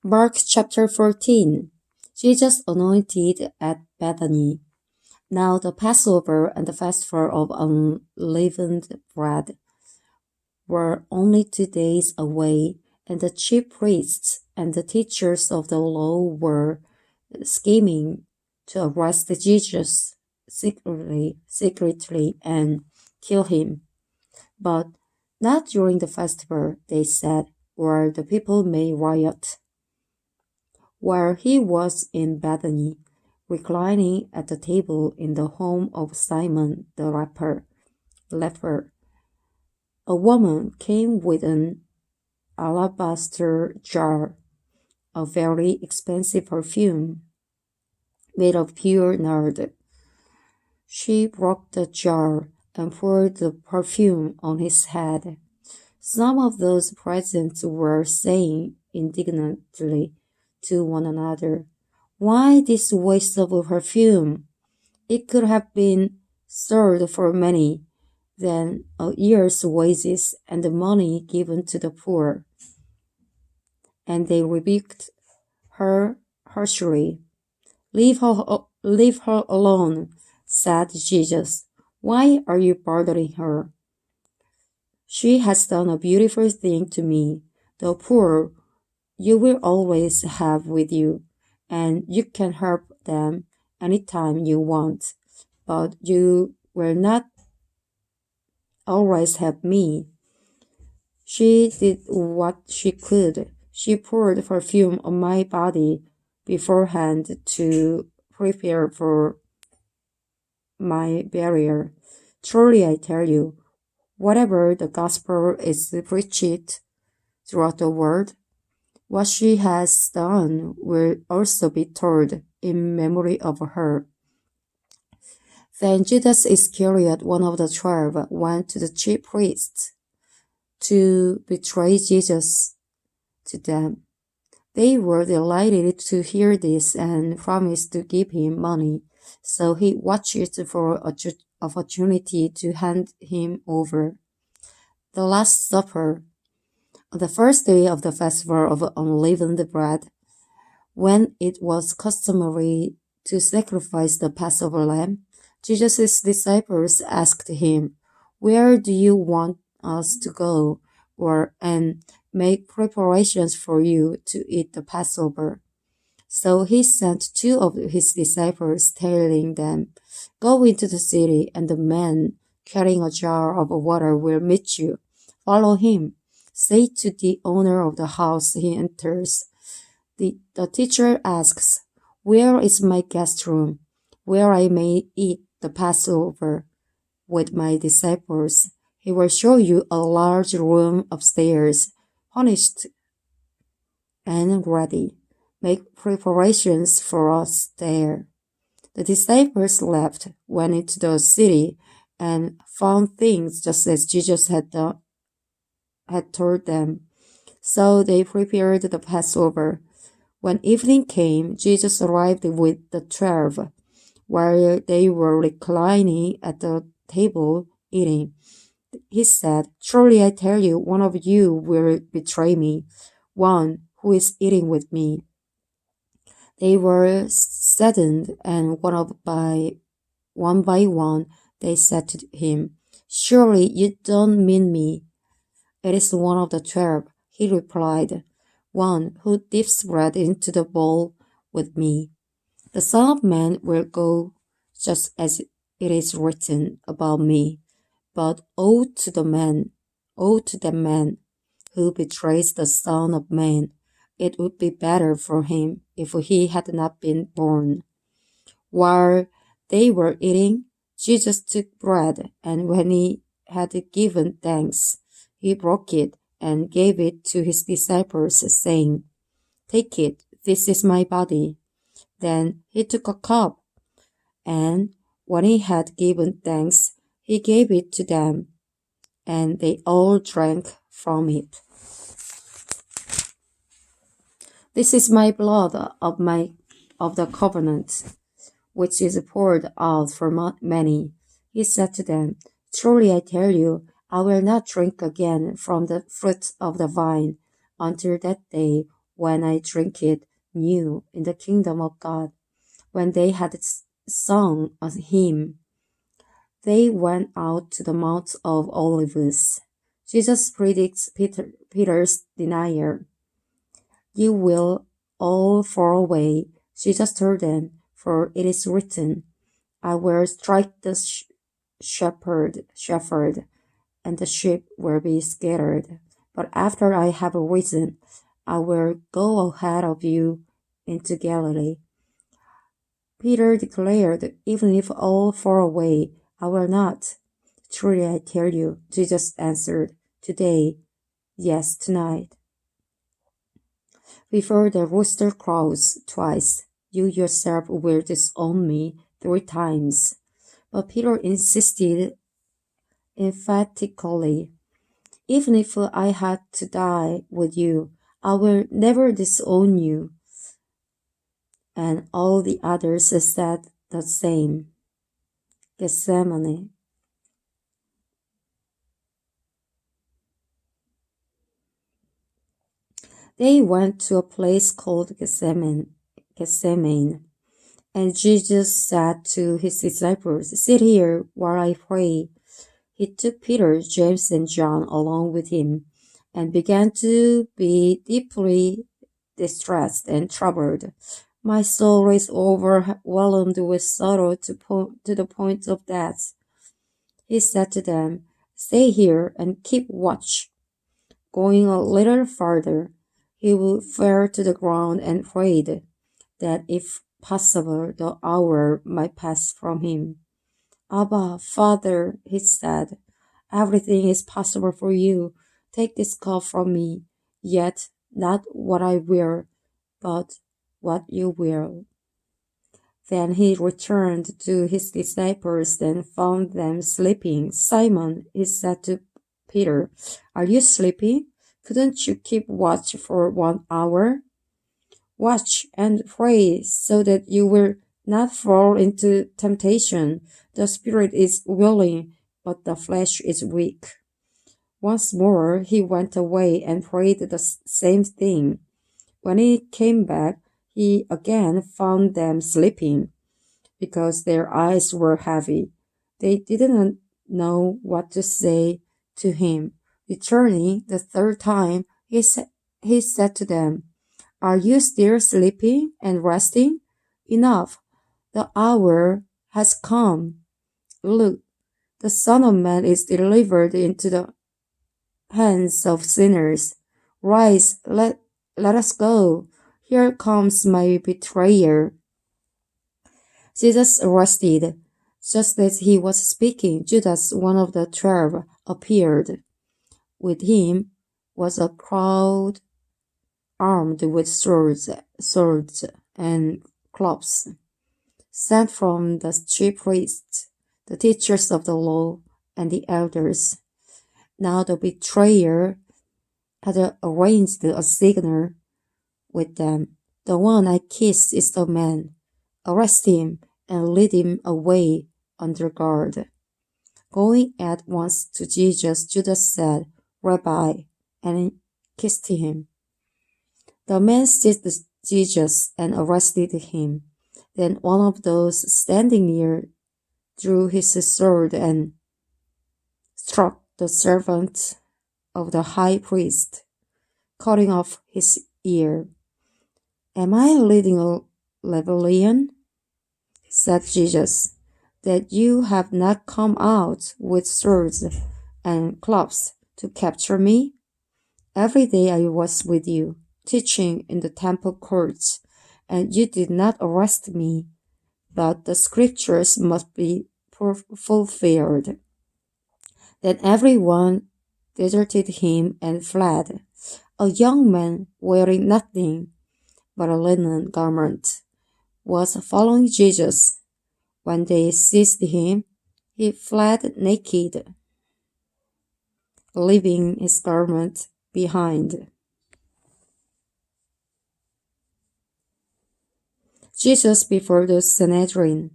Mark chapter 14. Jesus anointed at Bethany. Now the Passover and the festival of unleavened bread were only 2 days away, and the chief priests and the teachers of the law were scheming to arrest Jesus secretly and kill him. But not during the festival, they said, or the people may riot. While he was in Bethany, reclining at the table in the home of Simon the leper, a woman came with an alabaster jar of very expensive perfume made of pure nard. She broke the jar and poured the perfume on his head. Some of those present were saying indignantly to one another, "Why this waste of perfume? It could have been sold for many than a year's wages and the money given to the poor." And they rebuked her harshly. Leave her alone," said Jesus. "Why are you bothering her? She has done a beautiful thing to me. The poor you will always have with you, and you can help them anytime you want, but you will not always help me." She did what she could. She poured perfume on my body beforehand to prepare for my burial. Truly I tell you, whatever the gospel is preached throughout the world, what she has done will also be told in memory of her. Then Judas Iscariot, one of the 12, went to the chief priests to betray Jesus to them. They were delighted to hear this and promised to give him money, so he watched for an opportunity to hand him over. The Last Supper. On the first day of the festival of unleavened bread, when it was customary to sacrifice the Passover lamb, Jesus' disciples asked him, "Where do you want us to go and make preparations for you to eat the Passover?" So he sent 2 of his disciples, telling them, "Go into the city, and the man carrying a jar of water will meet you. Follow him. Say to the owner of the house he enters, the teacher asks, 'Where is my guest room, where I may eat the Passover with my disciples?' He will show you a large room upstairs, furnished and ready. Make preparations for us there." The disciples left, went into the city, and found things just as Jesus had told them. So they prepared the Passover. When evening came, Jesus arrived with the 12. While they were reclining at the table eating, he said, "Truly I tell you, one of you will betray me, one who is eating with me." They were saddened, and one by one they said to him, "Surely you don't mean me." "It is one of the 12, he replied, "one who dips bread into the bowl with me. The Son of Man will go just as it is written about me, but woe to the man who betrays the Son of Man. It would be better for him if he had not been born." While they were eating, Jesus took bread, and when he had given thanks, he broke it and gave it to his disciples, saying, "Take it, this is my body." Then he took a cup, and when he had given thanks, he gave it to them, and they all drank from it. "This is my blood of the covenant, which is poured out for many." He said to them, "Truly I tell you, I will not drink again from the fruit of the vine until that day when I drink it new in the kingdom of God. When they had sung a hymn, they went out to the Mount of Olives. Jesus predicts Peter's denial. You will all fall away, Jesus told them, for it is written, I will strike the shepherd, and the sheep will be scattered. But after I have risen, I will go ahead of you into Galilee. Peter declared, even if all fall away, I will not. Truly I tell you, Jesus answered, today, yes, tonight. Before the rooster crows twice, you yourself will disown me 3 times. But Peter insisted emphatically, even if I had to die with you, I will never disown you. And all the others said the same. Gethsemane. They went to a place called Gethsemane, and Jesus said to his disciples, sit here while I pray. He took Peter, James, and John along with him, and began to be deeply distressed and troubled. My soul is overwhelmed with sorrow to the point of death. He said to them, stay here and keep watch. Going a little farther, he fell to the ground and prayed that if possible the hour might pass from him. Abba, Father, he said, everything is possible for you. Take this cup from me, yet not what I will, but what you will. Then he returned to his disciples and found them sleeping. Simon, he said to Peter, are you sleeping? Couldn't you keep watch for 1 hour? Watch and pray so that you will not fall into temptation. The spirit is willing, but the flesh is weak. Once more he went away and prayed the same thing. When he came back, he again found them sleeping, because their eyes were heavy. They didn't know what to say to him. Returning the 3rd time, he said to them, are you still sleeping and resting? Enough, the hour has come. Look, the Son of Man is delivered into the hands of sinners. Rise, let us go. Here comes my betrayer. Jesus arrested. Just as he was speaking, Judas, one of the 12, appeared. With him was a crowd armed with swords and clubs, sent from the chief priests, the teachers of the law, and the elders. Now the betrayer had arranged a signal with them. The one I kiss is the man. Arrest him and lead him away under guard. Going at once to Jesus, Judas said, Rabbi, and kissed him. The man seized Jesus and arrested him. Then one of those standing near drew his sword and struck the servant of the high priest, cutting off his ear. Am I leading a rebellion? Said Jesus, that you have not come out with swords and clubs to capture me? Every day I was with you, teaching in the temple courts, and you did not arrest me, but the scriptures must be fulfilled. Then everyone deserted him and fled. A young man wearing nothing but a linen garment was following Jesus. When they seized him, he fled naked, leaving his garment behind. Jesus before the Sanhedrin.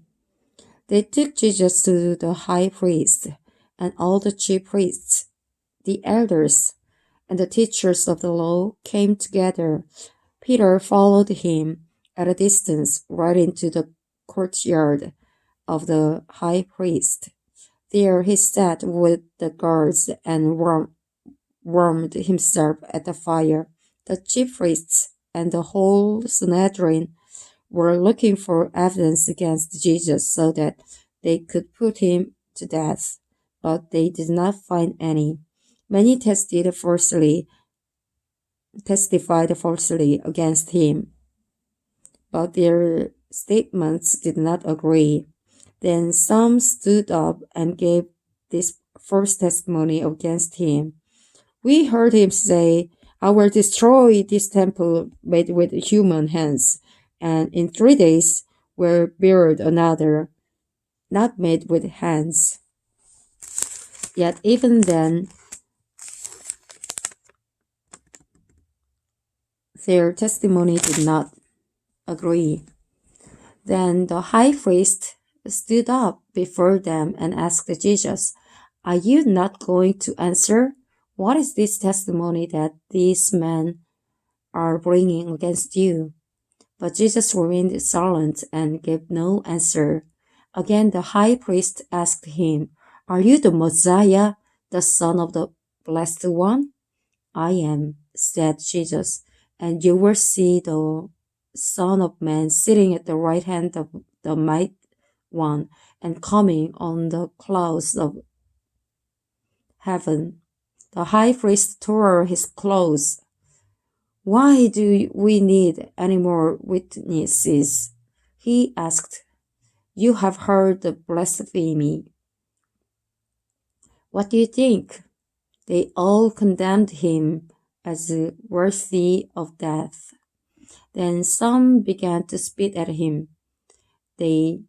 They took Jesus to the high priest, and all the chief priests, the elders, and the teachers of the law came together. Peter followed him at a distance right into the courtyard of the high priest. There he sat with the guards and warmed himself at the fire. The chief priests and the whole Sanhedrin were looking for evidence against Jesus so that they could put him to death, but they did not find any. Many testified falsely against him, but their statements did not agree. Then some stood up and gave this false testimony against him. We heard him say, "I will destroy this temple made with human hands, and in 3 days will build another, not made with hands." Yet even then, their testimony did not agree. Then the high priest stood up before them and asked Jesus, "Are you not going to answer? What is this testimony that these men are bringing against you?" But Jesus remained silent and gave no answer. Again the high priest asked him, "Are you the Messiah, the Son of the Blessed One?" "I am," said Jesus, "and you will see the Son of Man sitting at the right hand of the Mighty One and coming on the clouds of heaven." The high priest tore his clothes. "Why do we need any more witnesses?" he asked. "You have heard the blasphemy. What do you think?" They all condemned him as worthy of death. Then some began to spit at him. They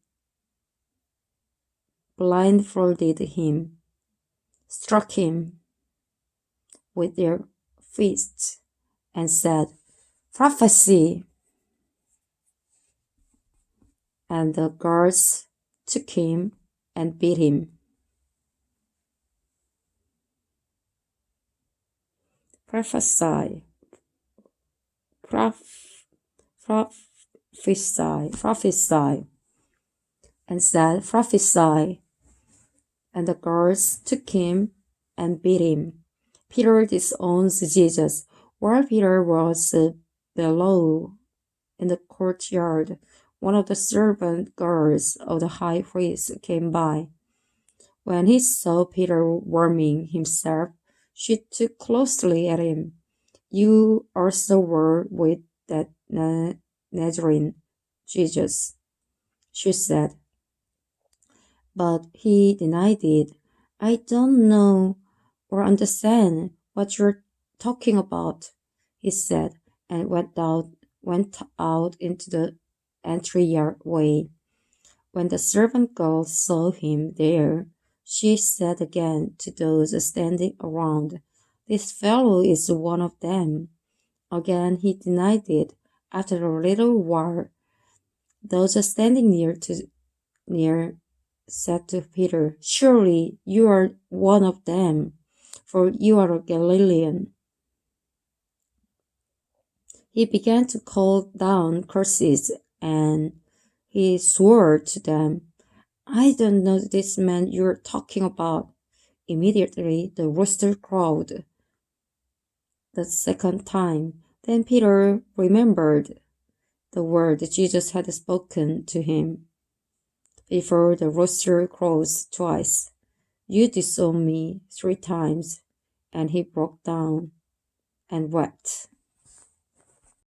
blindfolded him, struck him with their fists, and said, "Prophesy!" And the guards took him and beat him. Prophesy, and said, "Prophesy." And the guards took him and beat him. Peter disowns Jesus. While Peter was below in the courtyard, one of the servant girls of the high priest came by. When he saw Peter warming himself, she took closely at him. "You also were with that Nazarene, Jesus," she said. But he denied it. "I don't know or understand what you're talking about," he said, and went out into the entryway. When the servant girl saw him there, she said again to those standing around, "This fellow is one of them." Again he denied it. After a little while, those standing near said to Peter, "Surely you are one of them, for you are a Galilean." He began to call down curses, and he swore to them, "I don't know this man you're talking about." Immediately the rooster crowed the second time. Then Peter remembered the word Jesus had spoken to him. "Before the rooster crows twice, you disown me 3 times." And he broke down and wept.